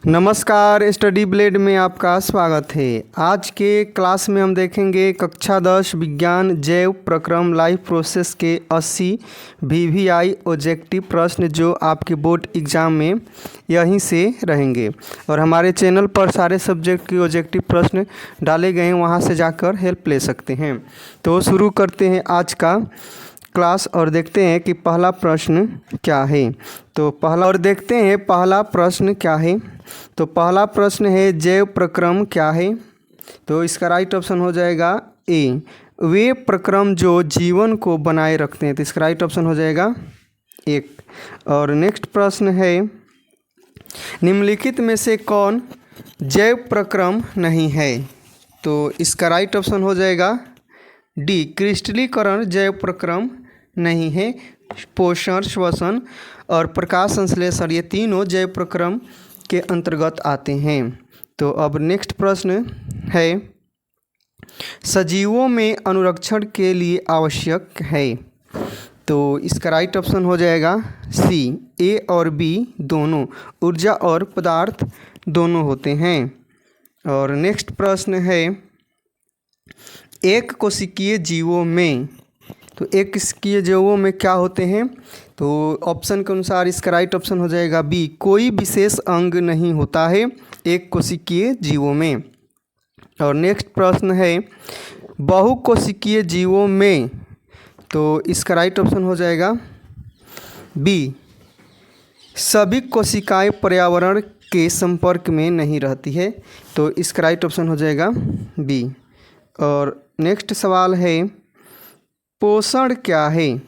नमस्कार, study blade में आपका स्वागत है। आज के क्लास में हम देखेंगे कक्षा 10 विज्ञान जैव प्रक्रम लाइफ प्रोसेस के 80 VVI ऑब्जेक्टिव प्रश्न जो आपके बोर्ड एग्ज़ाम में यहीं से रहेंगे। और हमारे चैनल पर सारे सब्जेक्ट के ऑब्जेक्टिव प्रश्न डाले गए हैं, वहां से जाकर हेल्प ले सकते हैं। तो शुरू करते हैं आज का क्लास और देखते हैं कि पहला प्रश्न क्या है। तो पहला प्रश्न क्या है। तो पहला प्रश्न है जैव प्रक्रम क्या है। तो इसका राइट ऑप्शन हो जाएगा ए, वे प्रक्रम जो जीवन को बनाए रखते हैं। तो इसका राइट ऑप्शन हो जाएगा एक। और नेक्स्ट प्रश्न है निम्नलिखित में से कौन जैव प्रक्रम नहीं है। तो इसका राइट ऑप्शन हो जाएगा डी, क्रिस्टलीकरण जैव प्रक्रम नहीं है। पोषण, श्वसन और प्रकाश संश्लेषण ये तीनों जैव प्रक्रम के अंतर्गत आते हैं। तो अब नेक्स्ट प्रश्न है सजीवों में अनुरक्षण के लिए आवश्यक है। तो इसका राइट ऑप्शन हो जाएगा सी, ए और बी दोनों, ऊर्जा और पदार्थ दोनों होते हैं। और नेक्स्ट प्रश्न है एक कोशिकीय जीवों में। तो एक कोशिकीय जीवों में क्या होते हैं। तो ऑप्शन के अनुसार इसका राइट ऑप्शन हो जाएगा बी, कोई विशेष अंग नहीं होता है एक कोशिकीय जीवों में। और नेक्स्ट प्रश्न है बहुकोशिकीय जीवों में। तो इसका राइट ऑप्शन हो जाएगा बी, सभी कोशिकाएं पर्यावरण के संपर्क में नहीं रहती है। तो इसका राइट ऑप्शन हो जाएगा बी। और नेक्स्ट सवाल है पोषण क्या है।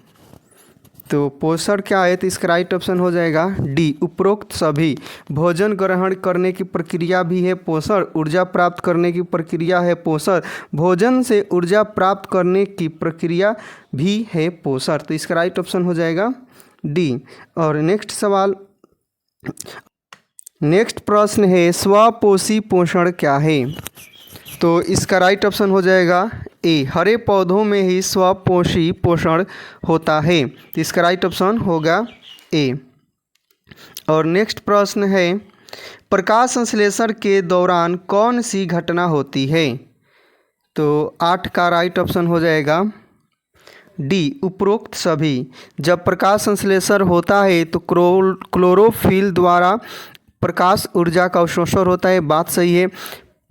तो पोषण क्या है। तो इसका राइट ऑप्शन हो जाएगा डी, उपरोक्त सभी। भोजन ग्रहण करने की प्रक्रिया भी है पोषण, ऊर्जा प्राप्त करने की प्रक्रिया है पोषण, भोजन से ऊर्जा प्राप्त करने की प्रक्रिया भी है पोषण। तो इसका राइट ऑप्शन हो जाएगा डी। और नेक्स्ट प्रश्न है स्वपोषी पोषण क्या है। तो इसका राइट ऑप्शन हो जाएगा ए, हरे पौधों में ही स्वपोषी पोषण होता है। तो इसका राइट ऑप्शन होगा ए। और नेक्स्ट प्रश्न है प्रकाश संश्लेषण के दौरान कौन सी घटना होती है। तो 8 का राइट ऑप्शन हो जाएगा डी, उपरोक्त सभी। जब प्रकाश संश्लेषण होता है तो क्लोरोफिल द्वारा प्रकाश ऊर्जा का अवशोषण होता है, बात सही है।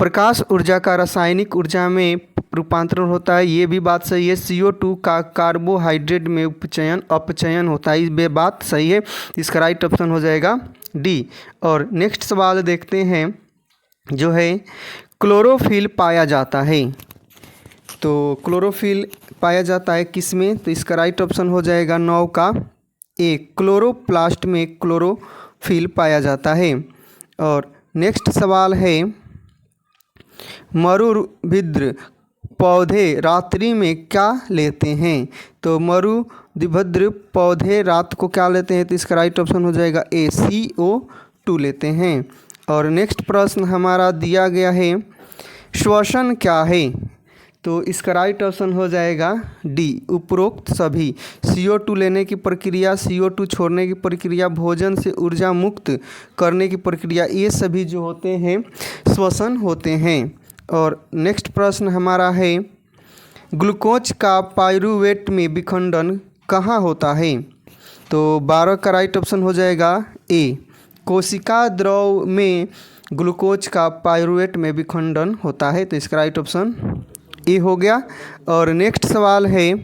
प्रकाश ऊर्जा का रासायनिक ऊर्जा में रूपांतरण होता है, ये भी बात सही है। CO2 का कार्बोहाइड्रेट में अपचयन होता है, ये बात सही है। इसका राइट ऑप्शन हो जाएगा डी। और नेक्स्ट सवाल देखते हैं जो है क्लोरोफिल पाया जाता है। तो क्लोरोफिल पाया जाता है किस में। तो इसका राइट ऑप्शन हो जाएगा 9 का ए, क्लोरोप्लास्ट में क्लोरोफिल पाया जाता है। और नेक्स्ट सवाल है मरुभिद्र पौधे रात्रि में क्या लेते हैं। तो मरुभिद्र पौधे रात को क्या लेते हैं। तो इसका राइट ऑप्शन हो जाएगा ए, CO2 लेते हैं। और नेक्स्ट प्रश्न हमारा दिया गया है श्वसन क्या है। तो इसका राइट ऑप्शन हो जाएगा डी, उपरोक्त सभी। CO2 लेने की प्रक्रिया, CO2 छोड़ने की प्रक्रिया, भोजन से ऊर्जा मुक्त करने की प्रक्रिया, ये सभी जो होते हैं श्वसन होते हैं। और नेक्स्ट प्रश्न हमारा है ग्लूकोज का पाइरूवेट में विखंडन कहाँ होता है। तो 12 का राइट ऑप्शन हो जाएगा ए, कोशिका द्रव में ग्लूकोज का पाइरूवेट में विखंडन होता है। तो इसका राइट ऑप्शन ए हो गया। और नेक्स्ट सवाल है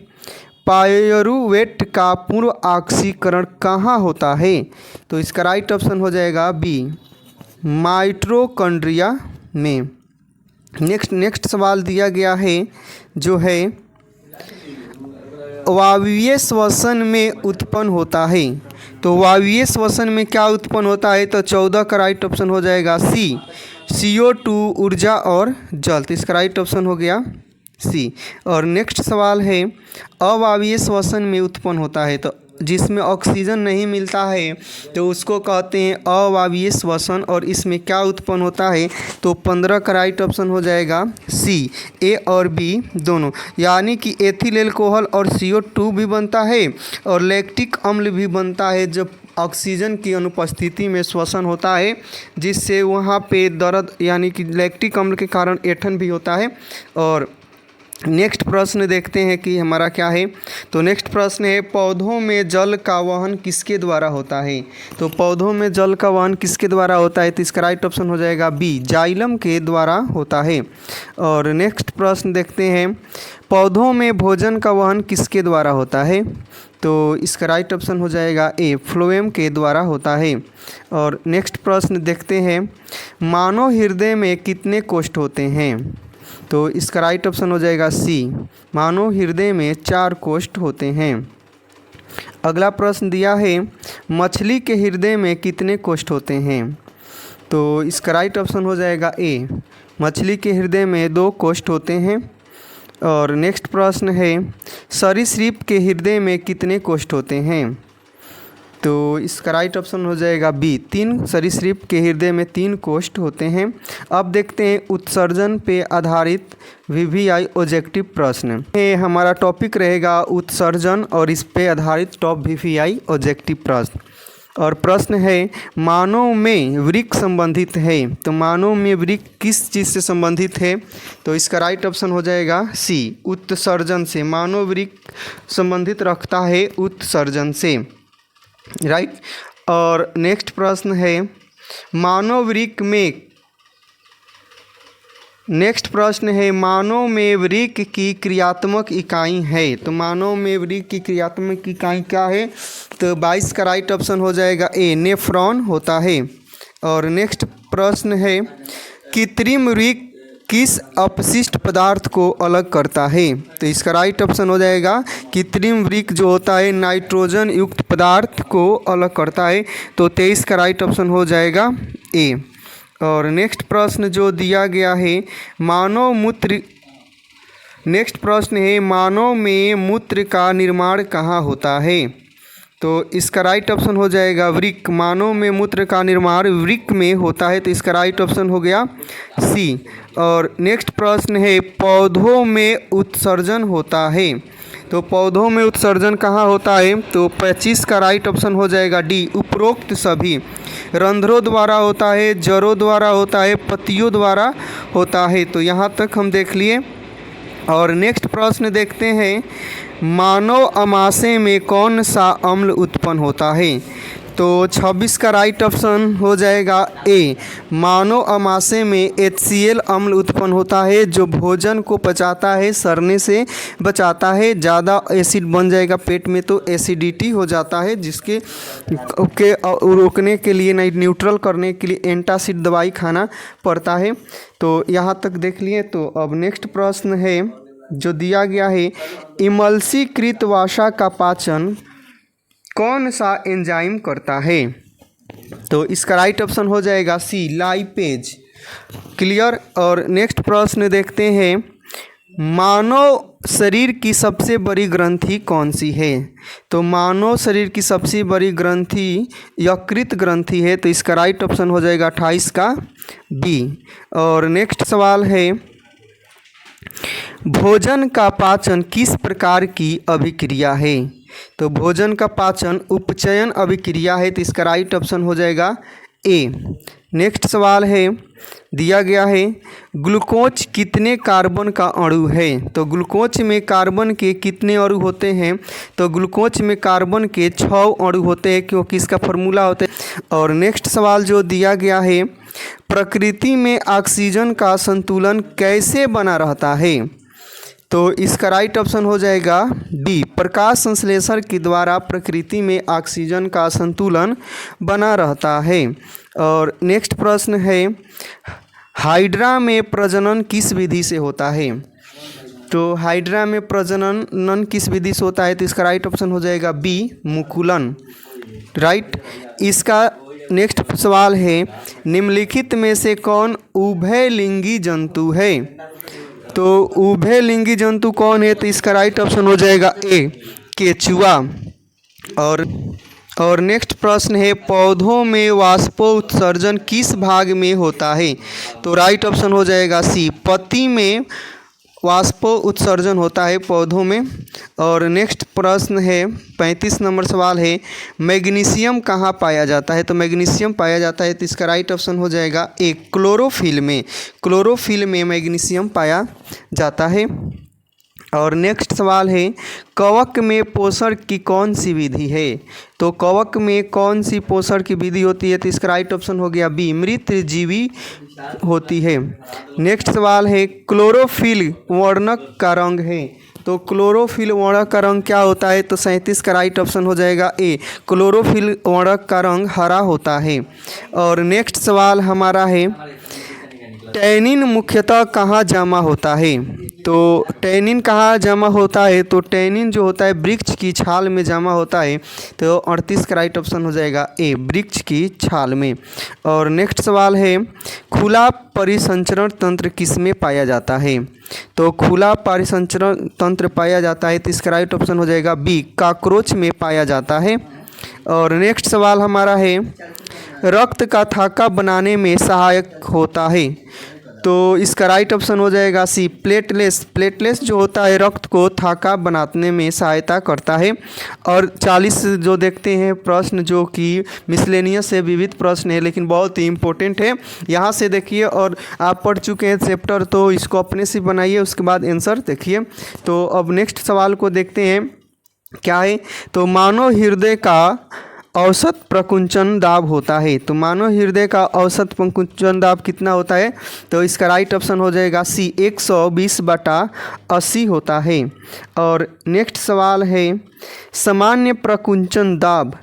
पाइरूवेट का पूर्व ऑक्सीकरण कहाँ होता है। तो इसका राइट ऑप्शन हो जाएगा बी, माइटोकॉन्ड्रिया में। नेक्स्ट सवाल दिया गया है जो है वायवीय श्वसन में उत्पन्न होता है। तो वायवीय श्वसन में क्या उत्पन्न होता है। तो 14 का राइट ऑप्शन हो जाएगा सी, CO2 ऊर्जा और जल। तो इसका राइट ऑप्शन हो गया सी। और नेक्स्ट सवाल है अवायवीय श्वसन में उत्पन्न होता है। तो जिसमें ऑक्सीजन नहीं मिलता है तो उसको कहते हैं अवायवीय श्वसन। और इसमें क्या उत्पन्न होता है। तो 15 का राइट ऑप्शन हो जाएगा सी, ए और बी दोनों। यानी कि एथिल एल्कोहल और CO2 भी बनता है और लैक्टिक अम्ल भी बनता है जब ऑक्सीजन की अनुपस्थिति में श्वसन होता है, जिससे वहाँ पे दर्द यानी कि लैक्टिक अम्ल के कारण ऐंठन भी होता है। और नेक्स्ट प्रश्न देखते हैं कि हमारा क्या है। तो नेक्स्ट प्रश्न है, पौधों में जल का वहन किसके द्वारा होता है। तो पौधों में जल का वहन किसके द्वारा होता है, तो इसका राइट ऑप्शन हो जाएगा बी, जाइलम के द्वारा होता है। और नेक्स्ट प्रश्न देखते हैं, पौधों में भोजन का वहन किसके द्वारा होता है। तो इसका राइट ऑप्शन हो जाएगा ए, फ्लोएम के द्वारा होता है। और नेक्स्ट प्रश्न देखते हैं, मानव हृदय में कितने कोष्ठ होते हैं। तो इसका राइट ऑप्शन हो जाएगा सी, मानव हृदय में 4 कोष्ठ होते हैं। अगला प्रश्न दिया है, मछली के हृदय में कितने कोष्ठ होते हैं। तो इसका राइट ऑप्शन हो जाएगा ए, मछली के हृदय में 2 कोष्ठ होते हैं। और नेक्स्ट प्रश्न है, सरीसृप के हृदय में कितने कोष्ठ होते हैं। तो इसका राइट ऑप्शन हो जाएगा बी, 3 सरीसृप के हृदय में 3 कोष्ठ होते हैं। अब देखते हैं उत्सर्जन पे आधारित वीवीआई ऑब्जेक्टिव प्रश्न। ये हमारा टॉपिक रहेगा उत्सर्जन और इस पे आधारित टॉप वीवीआई ऑब्जेक्टिव प्रश्न। और प्रश्न है, मानव में वृक्क संबंधित है। तो मानव में वृक्क किस चीज़ से संबंधित है। तो इसका राइट ऑप्शन हो जाएगा सी, उत्सर्जन से। मानव वृक्क संबंधित रखता है उत्सर्जन से, राइट। और नेक्स्ट प्रश्न है, मानव वृक्क में मानव में वृक्क की क्रियात्मक इकाई है। तो मानव में वृक्क की क्रियात्मक इकाई क्या है। तो 22 का राइट ऑप्शन हो जाएगा ए, नेफ्रॉन होता है। और नेक्स्ट प्रश्न है, कृत्रिम वृक्क किस अपशिष्ट पदार्थ को अलग करता है। तो इसका राइट ऑप्शन हो जाएगा, कृत्रिम वृक्क जो होता है नाइट्रोजन युक्त पदार्थ को अलग करता है। तो 23 का राइट ऑप्शन हो जाएगा ए। और नेक्स्ट प्रश्न जो दिया गया है, नेक्स्ट प्रश्न है, मानव में मूत्र का निर्माण कहाँ होता है। तो इसका राइट ऑप्शन हो जाएगा वृक्क। मानव में मूत्र का निर्माण वृक्क में होता है। तो इसका राइट ऑप्शन हो गया सी। और नेक्स्ट प्रश्न है, पौधों में उत्सर्जन होता है। तो पौधों में उत्सर्जन कहाँ होता है। तो 25 का राइट ऑप्शन हो जाएगा डी, उपरोक्त सभी रंध्रों द्वारा होता है, जड़ों द्वारा होता है, पत्तियों द्वारा होता है। तो यहाँ तक हम देख लिए। और नेक्स्ट प्रश्न देखते हैं, मानव अमाशय में कौन सा अम्ल उत्पन्न होता है। तो 26 का राइट ऑप्शन हो जाएगा ए, मानव अमाशय में HCl अम्ल उत्पन्न होता है, जो भोजन को पचाता है, सड़ने से बचाता है। ज़्यादा एसिड बन जाएगा पेट में तो एसिडिटी हो जाता है, जिसके रोकने के लिए न्यूट्रल करने के लिए एंटासिड दवाई खाना पड़ता है। तो यहाँ तक देख लिए। तो अब नेक्स्ट प्रश्न है जो दिया गया है, इमल्सीकृत वसा का पाचन कौन सा एंजाइम करता है। तो इसका राइट ऑप्शन हो जाएगा सी, लाइपेज। क्लियर। और नेक्स्ट प्रश्न देखते हैं, मानव शरीर की सबसे बड़ी ग्रंथि कौन सी है। तो मानव शरीर की सबसे बड़ी ग्रंथि यकृत ग्रंथि है। तो इसका राइट ऑप्शन हो जाएगा 28 का बी। और नेक्स्ट सवाल है, भोजन का पाचन किस प्रकार की अभिक्रिया है। तो भोजन का पाचन उपचयन अभिक्रिया है। तो इसका राइट ऑप्शन हो जाएगा ए। नेक्स्ट सवाल है, दिया गया है, ग्लूकोज कितने कार्बन का अणु है। तो ग्लूकोज में कार्बन के कितने अणु होते हैं। तो ग्लूकोज में कार्बन के 6 अणु होते हैं, क्योंकि इसका फॉर्मूला होता है। और नेक्स्ट सवाल जो दिया गया है, प्रकृति में ऑक्सीजन का संतुलन कैसे बना रहता है। तो इसका राइट ऑप्शन हो जाएगा बी, प्रकाश संश्लेषण के द्वारा प्रकृति में ऑक्सीजन का संतुलन बना रहता है। और नेक्स्ट प्रश्न है, हाइड्रा में प्रजनन किस विधि से होता है। तो हाइड्रा में प्रजनन किस विधि से होता है। तो इसका राइट ऑप्शन हो जाएगा बी, मुकुलन, राइट। इसका नेक्स्ट सवाल है, निम्नलिखित में से कौन उभयलिंगी जंतु है। तो उभयलिंगी जंतु कौन है। तो इसका राइट ऑप्शन हो जाएगा ए, केचुआ। और नेक्स्ट प्रश्न है, पौधों में वाष्पोत्सर्जन किस भाग में होता है। तो राइट ऑप्शन हो जाएगा सी, पत्ती में वाष्प उत्सर्जन होता है पौधों में। और नेक्स्ट प्रश्न है 35 नंबर सवाल है, मैग्नीशियम कहाँ पाया जाता है? तो मैग्नीशियम पाया जाता है तो इसका राइट ऑप्शन हो जाएगा ए, क्लोरोफिल में। क्लोरोफिल में मैग्नीशियम पाया जाता है। और नेक्स्ट सवाल है, कवक में पोषण की कौन सी विधि है? तो कवक में कौन सी पोषण की विधि होती है? तो इसका राइट ऑप्शन हो गया बी, मृतजीवी होती है। नेक्स्ट सवाल है, क्लोरोफिल वर्णक का रंग है। तो क्लोरोफिल वर्णक का रंग क्या होता है? तो 37 का राइट ऑप्शन हो जाएगा ए, क्लोरोफिल वर्णक का रंग हरा होता है। और नेक्स्ट सवाल हमारा है, टैनिन मुख्यतः कहाँ जमा होता है? तो टैनिन कहाँ जमा होता है? तो टैनिन जो होता है वृक्ष की छाल में जमा होता है। तो 38 का राइट ऑप्शन हो जाएगा ए, वृक्ष की छाल में। और नेक्स्ट सवाल है, खुला परिसंचरण तंत्र किसमें पाया जाता है? तो खुला परिसंचरण तंत्र पाया जाता है तो इसका राइट ऑप्शन हो जाएगा बी, कॉकरोच में पाया जाता है। और नेक्स्ट सवाल हमारा है, रक्त का थाका बनाने में सहायक होता है। तो इसका राइट ऑप्शन हो जाएगा सी, प्लेटलेस। प्लेटलेस जो होता है रक्त को थाका बनाने में सहायता करता है। और 40 जो देखते हैं प्रश्न जो कि मिसलेनियस से विविध प्रश्न है लेकिन बहुत ही इम्पोर्टेंट है, यहाँ से देखिए। और आप पढ़ चुके हैं चैप्टर तो इसको अपने से बनाइए, उसके बाद आंसर देखिए। तो अब नेक्स्ट सवाल को देखते हैं क्या है। तो मानव हृदय का औसत प्रकुंचन दाब होता है। तो मानव हृदय का औसत प्रकुंचन दाब कितना होता है? तो इसका राइट ऑप्शन हो जाएगा सी, 120/80 होता है। और नेक्स्ट सवाल है, सामान्य प्रकुंचन दाब।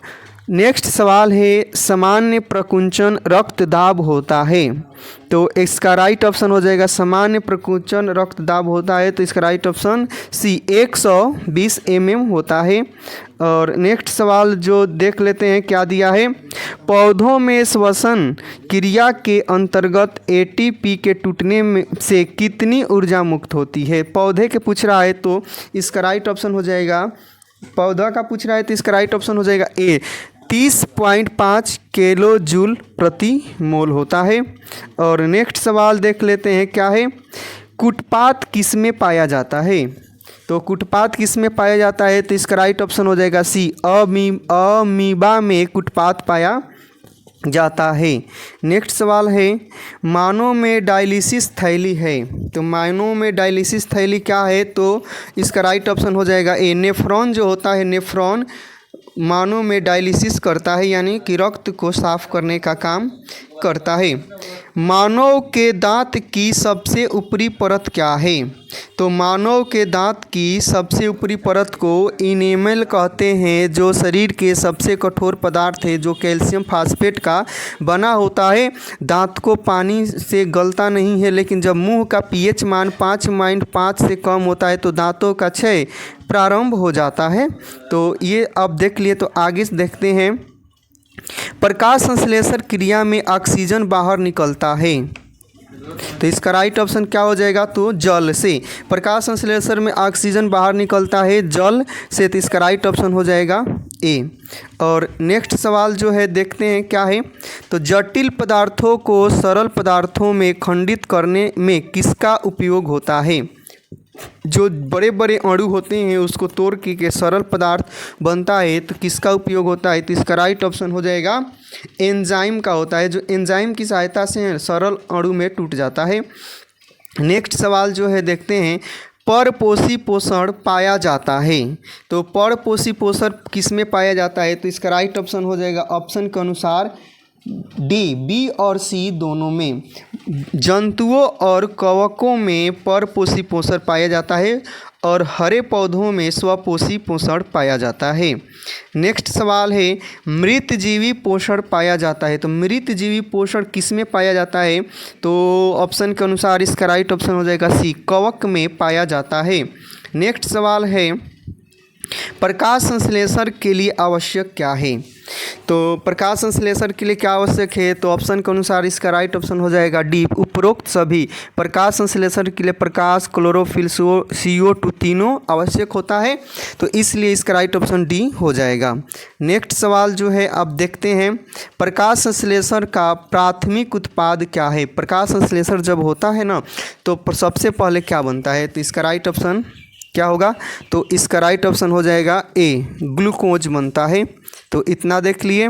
नेक्स्ट सवाल है, सामान्य प्रकुंचन रक्त दाब होता है। तो इसका राइट ऑप्शन हो जाएगा सामान्य प्रकुंचन रक्त दाब होता है। तो इसका राइट ऑप्शन सी, 120 mm होता है। और नेक्स्ट सवाल जो देख लेते हैं क्या दिया है, पौधों में श्वसन क्रिया के अंतर्गत एटीपी के टूटने में से कितनी ऊर्जा मुक्त होती है? पौधे के पूछ रहा है तो इसका राइट ऑप्शन हो जाएगा, पौधा का पूछ रहा है तो इसका राइट ऑप्शन हो जाएगा ए, 30.5 किलो जूल प्रति मोल होता है। और नेक्स्ट सवाल देख लेते हैं क्या है, कुटपात किस में पाया जाता है? तो कुटपात किस में पाया जाता है? तो इसका राइट ऑप्शन हो जाएगा सी, अमीबा में कुटपात पाया जाता है। नेक्स्ट सवाल है, मानव में डायलिसिस थैली है। तो मानव में डायलिसिस थैली क्या है? तो इसका राइट ऑप्शन हो जाएगा ए, नेफ्रॉन जो होता है, नेफ्रॉन मानव में डायलिसिस करता है, यानी कि रक्त को साफ करने का काम करता है। मानव के दांत की सबसे ऊपरी परत क्या है? तो मानव के दांत की सबसे ऊपरी परत को इनेमल कहते हैं, जो शरीर के सबसे कठोर पदार्थ है, जो कैल्शियम फास्फेट का बना होता है। दांत को पानी से गलता नहीं है, लेकिन जब मुंह का पीएच मान 5.5 से कम होता है तो दांतों का क्षय प्रारंभ हो जाता है। तो ये अब देख लिए। तो आगे देखते हैं, प्रकाश संश्लेषण क्रिया में ऑक्सीजन बाहर निकलता है। तो इसका राइट ऑप्शन क्या हो जाएगा? तो जल से। प्रकाश संश्लेषण में ऑक्सीजन बाहर निकलता है जल से। तो इसका राइट ऑप्शन हो जाएगा ए। और नेक्स्ट सवाल जो है देखते हैं क्या है। तो जटिल पदार्थों को सरल पदार्थों में खंडित करने में किसका उपयोग होता है? जो बड़े बड़े अणु होते हैं उसको तोड़ के सरल पदार्थ बनता है, तो किसका उपयोग होता है? तो इसका राइट ऑप्शन हो जाएगा एंजाइम का होता है, जो एंजाइम की सहायता से सरल अणु में टूट जाता है। नेक्स्ट सवाल जो है देखते हैं, परपोषी पोषण पाया जाता है। तो परपोषी पोषण किस में पाया जाता है? तो इसका राइट ऑप्शन हो जाएगा ऑप्शन के अनुसार डी, बी और सी दोनों में। जंतुओं और कवकों में परपोषी पोषण पाया जाता है और हरे पौधों में स्वपोषी पोषण पाया जाता है। नेक्स्ट सवाल है, मृतजीवी पोषण पाया जाता है। तो मृतजीवी पोषण किस में पाया जाता है? तो ऑप्शन के अनुसार इसका राइट ऑप्शन हो जाएगा सी, कवक में पाया जाता है। नेक्स्ट सवाल है, प्रकाश संश्लेषण के लिए आवश्यक क्या है? तो प्रकाश संश्लेषण के लिए क्या आवश्यक है, तो ऑप्शन के अनुसार इसका राइट ऑप्शन हो जाएगा डी, उपरोक्त सभी। प्रकाश संश्लेषण के लिए प्रकाश, क्लोरोफिल, CO2 तीनों आवश्यक होता है, तो इसलिए इसका राइट ऑप्शन डी हो जाएगा। नेक्स्ट सवाल जो है आप देखते हैं, प्रकाश संश्लेषण का प्राथमिक उत्पाद क्या है। प्रकाश संश्लेषण जब होता है ना तो सबसे पहले क्या बनता है, तो इसका राइट ऑप्शन क्या होगा, तो इसका राइट ऑप्शन हो जाएगा ए, ग्लूकोज बनता है। तो इतना देख लिए।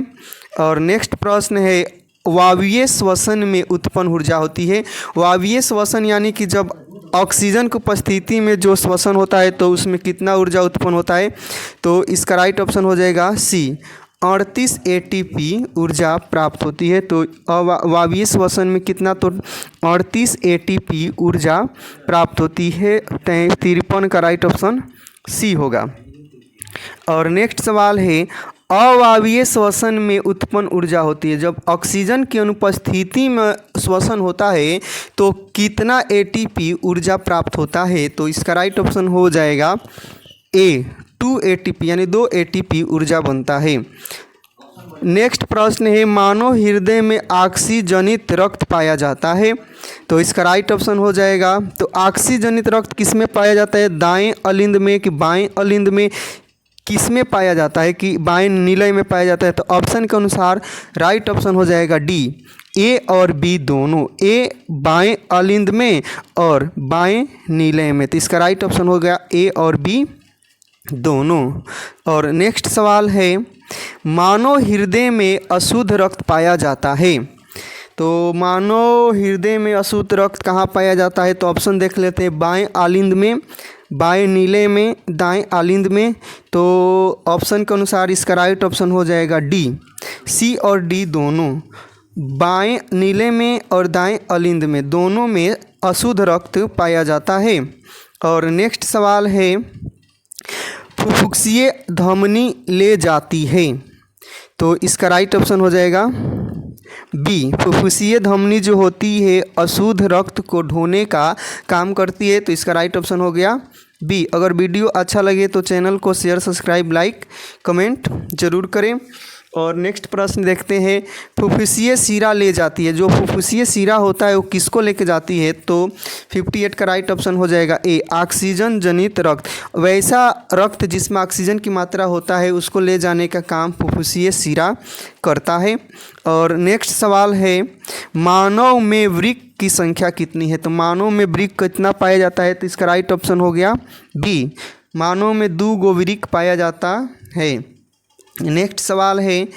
और नेक्स्ट प्रश्न है, वायवीय श्वसन में उत्पन्न ऊर्जा होती है। वायवीय श्वसन यानी कि जब ऑक्सीजन की उपस्थिति में जो श्वसन होता है तो उसमें कितना ऊर्जा उत्पन्न होता है, तो इसका राइट ऑप्शन हो जाएगा सी, 38 ATP ऊर्जा प्राप्त होती है। तो वायवीय श्वसन में कितना, तो 38 ATP ऊर्जा प्राप्त होती है। 53 का राइट ऑप्शन सी होगा। और नेक्स्ट सवाल है, अवायवीय श्वसन में उत्पन्न ऊर्जा होती है। जब ऑक्सीजन की अनुपस्थिति में श्वसन होता है तो कितना ATP ऊर्जा प्राप्त होता है, तो इसका राइट ऑप्शन हो जाएगा ए, 2 ATP यानी 2 ATP ऊर्जा बनता है। नेक्स्ट प्रश्न है, मानव हृदय में ऑक्सीजनित रक्त पाया जाता है, तो इसका राइट ऑप्शन हो जाएगा, तो ऑक्सीजनित रक्त किस में पाया जाता है, दाएं अलिंद में कि बाएं अलिंद में, किस में पाया जाता है कि बाएं नीलय में पाया जाता है, तो ऑप्शन के अनुसार राइट ऑप्शन हो जाएगा डी, ए और बी दोनों, ए बाएं अलिंद में और बाएं नीलय में, तो इसका राइट ऑप्शन हो गया ए और बी दोनों। और नेक्स्ट सवाल है, मानव हृदय में अशुद्ध रक्त पाया जाता है, तो मानव हृदय में अशुद्ध रक्त कहाँ पाया जाता है, तो ऑप्शन देख लेते हैं, बाएं आलिंद में, बाएं नीले में, दाएं आलिंद में। तो ऑप्शन के अनुसार इसका राइट ऑप्शन हो जाएगा डी, सी और डी दोनों, बाएं नीले में और दाएं आलिंद में दोनों में अशुद्ध रक्त पाया जाता है। और नेक्स्ट सवाल है, फुफ्फुसीय धमनी ले जाती है, तो इसका राइट ऑप्शन हो जाएगा बी, फुफ्फुसीय धमनी जो होती है अशुद्ध रक्त को ढोने का काम करती है, तो इसका राइट ऑप्शन हो गया बी। अगर वीडियो अच्छा लगे तो चैनल को शेयर, सब्सक्राइब, लाइक, कमेंट जरूर करें। और नेक्स्ट प्रश्न देखते हैं, फुफ्फुसीय शिरा ले जाती है। जो फुफ्फुसीय शिरा होता है वो किसको लेके जाती है, तो 58 का राइट ऑप्शन हो जाएगा ए, ऑक्सीजन जनित रक्त। वैसा रक्त जिसमें ऑक्सीजन की मात्रा होता है उसको ले जाने का काम फुफ्फुसीय शिरा करता है। और नेक्स्ट सवाल है, मानव में वृक्क की संख्या कितनी है, तो मानव में वृक्क कितना पाया जाता है, तो इसका राइट ऑप्शन हो गया बी, मानव में 2 गो वृक्क पाया जाता है। नेक्स्ट सवाल है,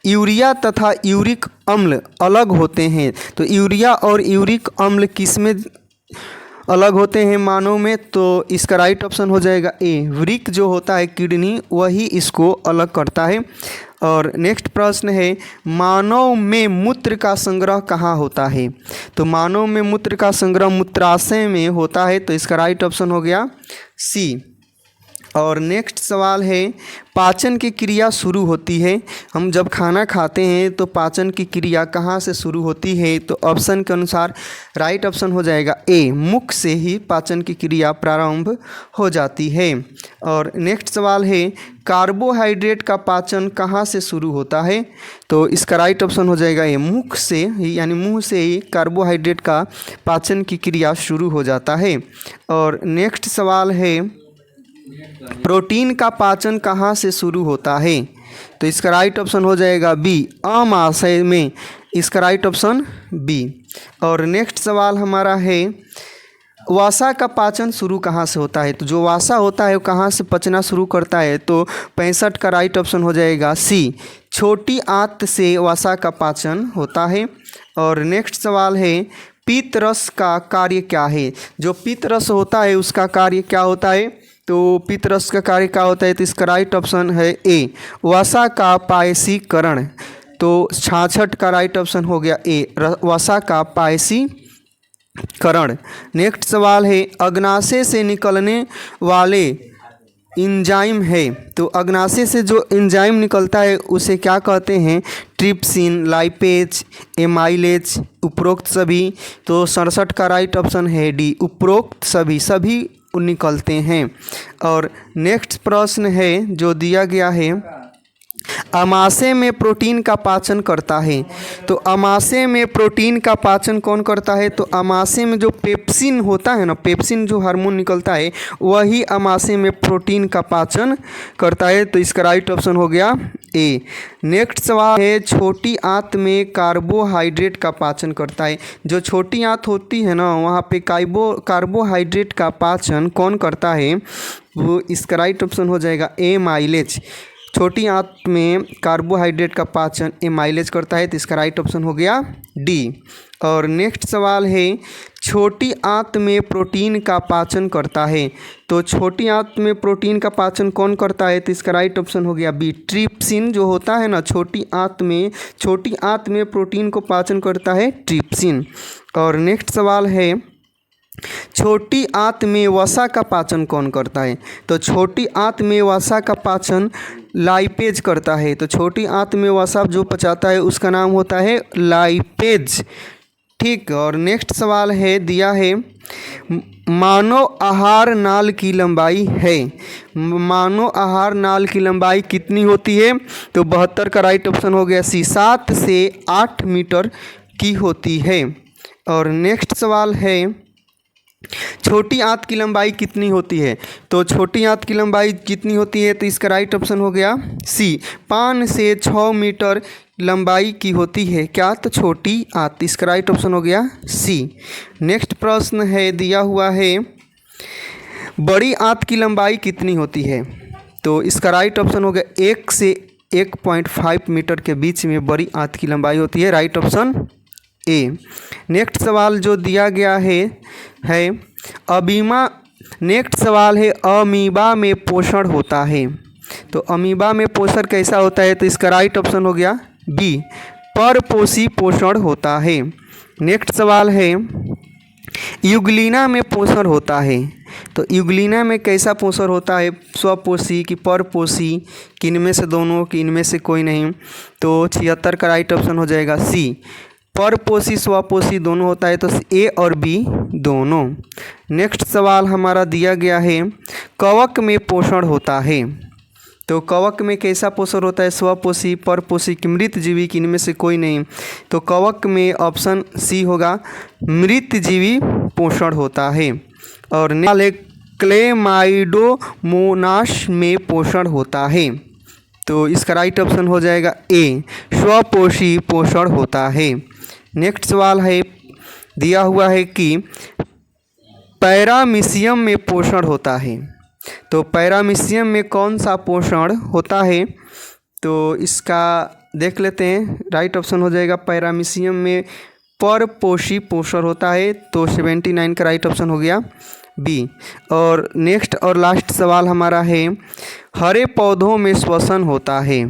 यूरिया तथा यूरिक अम्ल अलग होते हैं, तो यूरिया और यूरिक अम्ल किस में अलग होते हैं मानव में, तो इसका राइट ऑप्शन हो जाएगा ए, वृक्क जो होता है किडनी वही इसको अलग करता है। और नेक्स्ट प्रश्न है, मानव में मूत्र का संग्रह कहाँ होता है, तो मानव में मूत्र का संग्रह मूत्राशय में होता है, तो इसका राइट ऑप्शन हो गया सी। और नेक्स्ट सवाल है, पाचन की क्रिया शुरू होती है, हम जब खाना खाते हैं तो पाचन की क्रिया कहाँ से शुरू होती है, तो ऑप्शन के अनुसार राइट ऑप्शन हो जाएगा ए, मुख से ही पाचन की क्रिया प्रारंभ हो जाती है। और नेक्स्ट सवाल है, कार्बोहाइड्रेट का पाचन कहाँ से शुरू होता है, तो इसका राइट ऑप्शन हो जाएगा ए, मुख से ही यानी मुंह से ही कार्बोहाइड्रेट का पाचन की क्रिया शुरू हो जाता है। और नेक्स्ट सवाल है, प्रोटीन का पाचन कहाँ से शुरू होता है, तो इसका राइट ऑप्शन हो जाएगा बी, आमाशय में, इसका राइट ऑप्शन बी। और नेक्स्ट सवाल हमारा है, वसा का पाचन शुरू कहाँ से होता है, तो जो वसा होता है वो कहाँ से पचना शुरू करता है, तो 65 का राइट ऑप्शन हो जाएगा सी, छोटी आंत से वसा का पाचन होता है। और नेक्स्ट सवाल है, पीत रस का कार्य क्या है, जो पीत रस होता है उसका कार्य क्या होता है, तो पीत रस का कार्य क्या होता है, तो इसका राइट ऑप्शन है ए, वसा का पायसीकरण, तो 66 का राइट ऑप्शन हो गया ए, वसा का पायसीकरण। नेक्स्ट सवाल है, अग्नाशय से निकलने वाले एंजाइम है, तो अग्नाशय से जो एंजाइम निकलता है उसे क्या कहते हैं, ट्रिप्सिन, लाइपेज, एमाइलेज, उपरोक्त सभी, तो 67 का राइट ऑप्शन है डी, उपरोक्त सभी निकलते हैं। और नेक्स्ट प्रश्न है जो दिया गया है, अमाशय में प्रोटीन का पाचन करता है। तो अमाशय में प्रोटीन का पाचन कौन करता है? तो अमाशय में जो पेप्सिन होता है ना, पेप्सिन जो हार्मोन निकलता है वही अमाशय में प्रोटीन का पाचन करता है। तो इसका राइट ऑप्शन हो गया ए। नेक्स्ट सवाल है, छोटी आंत में कार्बोहाइड्रेट का पाचन करता है। जो छोटी आंत होती है ना वहाँ पे कार्बोहाइड्रेट का पाचन कौन करता है? वो इसका राइट ऑप्शन हो जाएगा ए, माइलेज। छोटी आंत में कार्बोहाइड्रेट का पाचन एमाइलेज करता है। तो इसका राइट ऑप्शन हो गया डी। और नेक्स्ट सवाल है, छोटी आंत में प्रोटीन का पाचन करता है। तो छोटी आंत में प्रोटीन का पाचन कौन करता है? तो इसका राइट ऑप्शन हो गया बी, ट्रिप्सिन जो होता है ना छोटी आंत में प्रोटीन को पाचन करता है ट्रिप्सिन। और नेक्स्ट सवाल है, छोटी आंत में वसा का पाचन कौन करता है? तो छोटी आंत में वसा का पाचन लाइपेज करता है। तो छोटी आंत में वसा जो पचाता है उसका नाम होता है लाइपेज। ठीक। और नेक्स्ट सवाल है, दिया है मानव आहार नाल की लंबाई है। मानव आहार नाल की लंबाई कितनी होती है? तो 72 का राइट ऑप्शन हो गया सी, 7 से 8 मीटर की होती है। और नेक्स्ट सवाल है, छोटी आंत की लंबाई कितनी होती है? तो छोटी आंत की लंबाई कितनी होती है? तो इसका राइट ऑप्शन हो गया सी, 5 से 6 मीटर लंबाई की होती है। क्या? तो छोटी आंत। इसका राइट ऑप्शन हो गया सी। नेक्स्ट प्रश्न है, दिया हुआ है बड़ी आंत की लंबाई कितनी होती है? तो इसका राइट ऑप्शन हो गया 1 से 1.5 मीटर के बीच में बड़ी आंत की लंबाई होती है। Right option A. नेक्स्ट सवाल जो दिया गया है नेक्स्ट सवाल है, अमीबा में पोषण होता है। तो अमीबा में पोषण कैसा होता है? तो इसका राइट ऑप्शन हो गया बी, परपोषी पोषण होता है। नेक्स्ट सवाल है, यूग्लिना में पोषण होता है। तो यूग्लिना में कैसा पोषण होता है? स्वपोषी कि परपोषी कि इनमें से दोनों कि इनमें से कोई नहीं? तो 76 का राइट ऑप्शन हो जाएगा सी, परपोषी स्वपोषी दोनों होता है। तो ए और बी दोनों। नेक्स्ट सवाल हमारा दिया गया है, कवक में पोषण होता है। तो कवक में कैसा पोषण होता है? स्वपोषी, परपोषी कि मृतजीवी कि इनमें से कोई नहीं? तो कवक में ऑप्शन सी होगा, मृतजीवी पोषण होता है। और क्लेमाइडोमोनास में पोषण होता है। तो इसका राइट ऑप्शन हो जाएगा ए, स्वपोषी पोषण होता है। नेक्स्ट सवाल है, दिया हुआ है कि पैरामीशियम में पोषण होता है। तो पैरामीशियम में कौन सा पोषण होता है? तो इसका देख लेते हैं। राइट ऑप्शन हो जाएगा पैरामीशियम में परपोषी पोषण होता है। तो 79 का राइट ऑप्शन हो गया बी। और नेक्स्ट और लास्ट सवाल हमारा है, हरे पौधों में श्वसन होता है।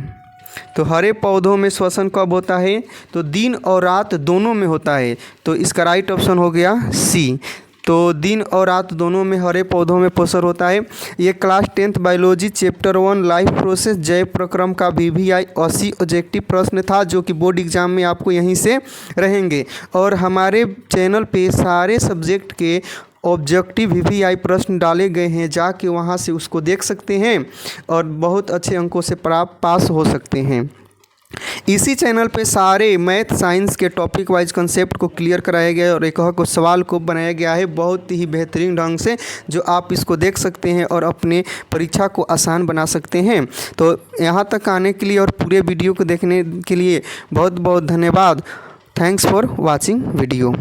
तो हरे पौधों में श्वसन कब होता है? तो दिन और रात दोनों में होता है। तो इसका राइट ऑप्शन हो गया सी। तो दिन और रात दोनों में हरे पौधों में पोषण होता है। ये class 10th biology chapter 1 life process जैव प्रक्रम का VVI 80 ऑब्जेक्टिव प्रश्न था, जो कि बोर्ड एग्जाम में आपको यहीं से रहेंगे। और हमारे चैनल पे सारे सब्जेक्ट के ऑब्जेक्टिव VVI प्रश्न डाले गए हैं, जाके वहाँ से उसको देख सकते हैं और बहुत अच्छे अंकों से पास हो सकते हैं। इसी चैनल पे सारे मैथ साइंस के टॉपिक वाइज कंसेप्ट को क्लियर कराया गया है और एक को सवाल को बनाया गया है बहुत ही बेहतरीन ढंग से, जो आप इसको देख सकते हैं और अपने परीक्षा को आसान बना सकते हैं। तो यहाँ तक आने के लिए और पूरे वीडियो को देखने के लिए बहुत बहुत धन्यवाद। Thanks for watching video.